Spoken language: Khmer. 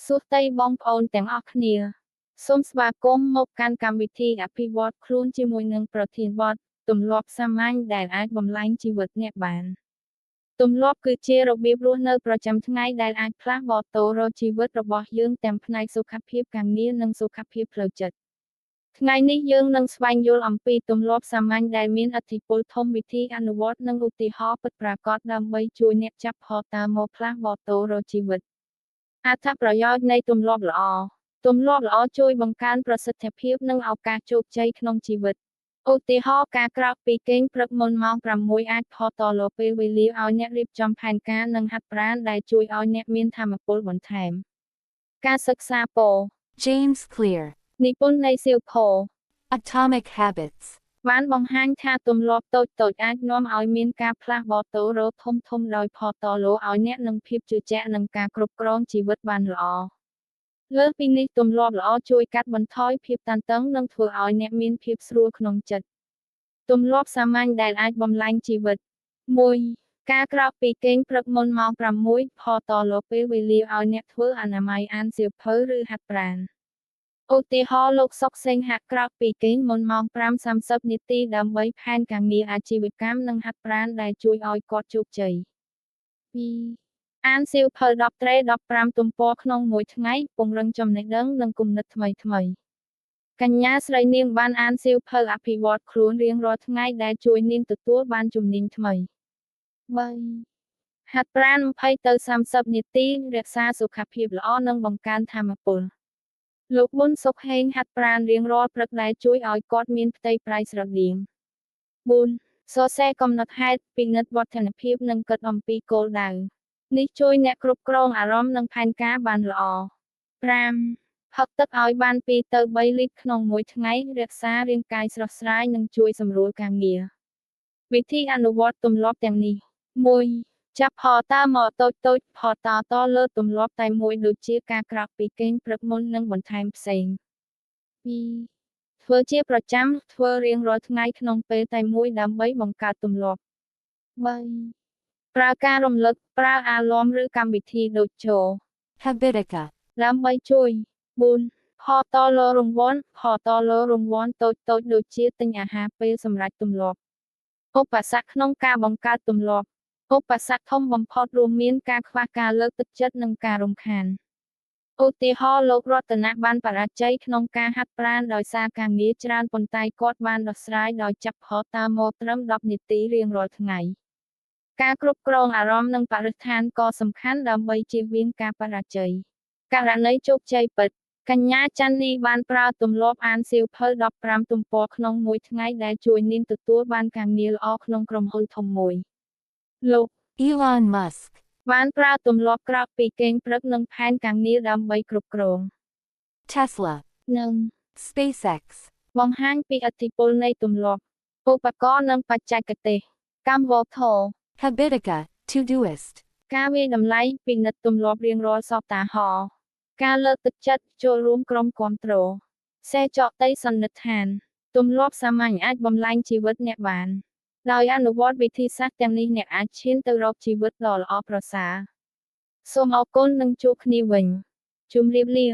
សួស្តីបងប្អូនទាំងអស់គ្នាសូមស្វាគមន៍មកកាន់កម្មវិធីអភិវឌ្ឍខ្លួនជាមួយនឹងប្រធានបទទម្លាប់សាមញ្ញដែលអាចបំលែងជីវិតអ្នកបានទម្លាប់គឺជារបៀបរស់នៅប្រចាំថ្ងៃដែលអាចផ្លាស់ប្ដូរជីវិតរបស់យើងទាំងផ្នែកសុខភាពការងារនិងសុខភាពផ្លូវចិត្តថ្ងៃនេះយើងនឹងស្វែងយល់អំពីទម្លាប់សាមញ្ញដែលមានឥទ្ធិពលធំវិធីអនុវត្តនិងឧទាហរណ៍ពិតប្រាកដដើម្បីជួយអ្នកចាប់ផតាមមកផ្លាស់ប្ដូរជីវិតអត្ថប្រយោជន៍នៃទម្លាប់ល្អទម្លាប់ល្អជួយបង្កើនប្រសិទ្ធភាពនិងឱកាសជោគជ័យក្នុងជីវិតឧទាហរណ៍ការក្រោកពីគេងព្រឹកមុនម៉ោង6អាចផតលើពេលវេលាឲ្យអ្នករៀបចំផែនការនិងហាត់ប្រាណដែលជួយឲ្យអ្នកមានថាមពលបន្ថែមការសិក្សាពោ James Clear និពន្ធនៃសៀវភៅ Atomic Habits បានបង្ហាញថាទម្លាប់តូចៗអាចនាំឲ្យមានការផ្លាស់ប្ដូរធំៗដោយផតលើឲ្យអ្នកនឹងភាពជឿជាក់និងការគ្រប់គ្រងជីវិតបានល្អលើសពីនេះទម្លាប់ល្អជួយកាត់បន្ថយភាពតានតឹងនិងធ្វើឲ្យអ្នកមានភាពស្រួលក្នុងចិត្តទម្លាប់សាមញ្ញដែលអាចបំលែងជីវិត 1. ការក្រោកពីគេងព្រឹកមុនម៉ោង6ផតលើពេលវេលាឲ្យអ្នកធ្វើអនាម័យអានសៀវភៅឬហាត់ប្រាណឧទាហរណ៍លោកសុកសេងហាក់ក្រោកពីគេងមុនម៉ោង 5:30 នាទីដើម្បីផែនការងារអាជីវកម្មនិងហាត់ប្រាណដែលជួយឲ្យគាត់ជោគជ័យ 2. អានសៀវភៅ10ត្រេ15ទំព័រក្នុងមួយថ្ងៃពង្រឹងចំណេះដឹងនិងគំនិតថ្មីៗកញ្ញាស្រីនាងបានអានសៀវភៅអភិវឌ្ឍខ្លួនរៀងរាល់ថ្ងៃដែលជួយនាងទទួលបានជំនាញថ្មី 3. ហាត់ប្រាណ20ទៅ30នាទីរក្សាសុខភាពល្អនិងបង្កើនថាមពលលោកប៊ុនសុខហេងហាត់ប្រាណរៀងរាល់ព្រឹកដែលជួយឲ្យគាត់មានផ្ទៃប្រៃស្រដៀង 4. សរសេរកំណត់ហេតុពិនិត្យវឌ្ឍនភាពនិងគិតអំពីគោលដៅនេះជួយអ្នកគ្រប់គ្រងអារម្មណ៍និងផែនការបានល្អ 5. ផឹកទឹកឲ្យបាន2ទៅ3លីត្រក្នុងមួយថ្ងៃរក្សារាងកាយស្រស់ស្រាយនិងជួយសម្រួលការងារវិធីអនុវត្តទម្លាប់ទាំងនេះ 1. ចាប់ផតមកតូចៗផតលើទម្លាប់តែមួយដូចជាការក្រោកពីគេងព្រឹកមុននិងបន្ថែមផ្សេង 2. ធ្វើជាប្រចាំធ្វើរៀងរាល់ថ្ងៃក្នុងពេលតែមួយដើម្បីបង្កើតទម្លាប់ 3. ប្រើការរំលឹកប្រើអាឡមឬកម្មវិធីដូចជោ Habitica ដើម្បីជួយ 4. ផតលើរង្វាន់ផតលើរង្វាន់តូចៗដូចជាទិញអាហារពេលសម្រាប់ទម្លាប់ឧបសគ្គក្នុងការបង្កើតទម្លាប់ឧបសគ្គធំបំផុតរួមមានការខ្វះការលើកទឹកចិត្តនិងការរំខានឧទាហរណ៍លោករតនៈបានបរាជ័យក្នុងការហាត់ប្រាណដោយសារការងារច្រើនប៉ុន្តែគាត់បានដោះស្រាយដោយចាប់ផតមកត្រឹម10នាទីរៀងរាល់ថ្ងៃការគ្រប់គ្រងអារម្មណ៍និងបរិស្ថានក៏សំខាន់ដើម្បីជៀសវាងការបរាជ័យករណីជោគជ័យពិតកញ្ញាច័ន្ទនីបានប្រើទម្លាប់អានសៀវភៅ15ទំព័រក្នុងមួយថ្ងៃដែលជួយនាងទទួលបានការងារល្អក្នុងក្រុមហ៊ុនធំមួយលោក Elon Musk បានប្រើទម្លាប់ក្រោកពីគេងព្រឹកនិងផែនការងារដើម្បីគ្រប់គ្រង Tesla និង SpaceX បង្ហាញពីឥទ្ធិពលនៃទម្លាប់ឧបករណ៍និងបច្ចេកទេសកម្មវត្ថុ Habitica Todoist ការវាយតម្លៃពិនិត្យទម្លាប់រៀងរាល់សប្តាហ៍ការលើកទឹកចិត្តចូលរួមក្រុមគាំទ្រសេចក្តីសន្និដ្ឋានទម្លាប់សាមញ្ញអាចបំលែងជីវិតអ្នកបានដោយអនុវត្តវិធីសាស្ត្រទាំងនេះអ្នកអាចឈានទៅរកជីវិតដ៏ល្អប្រសើរសូមអរគុណនិងជួបគ្នាវិញជម្រាបលា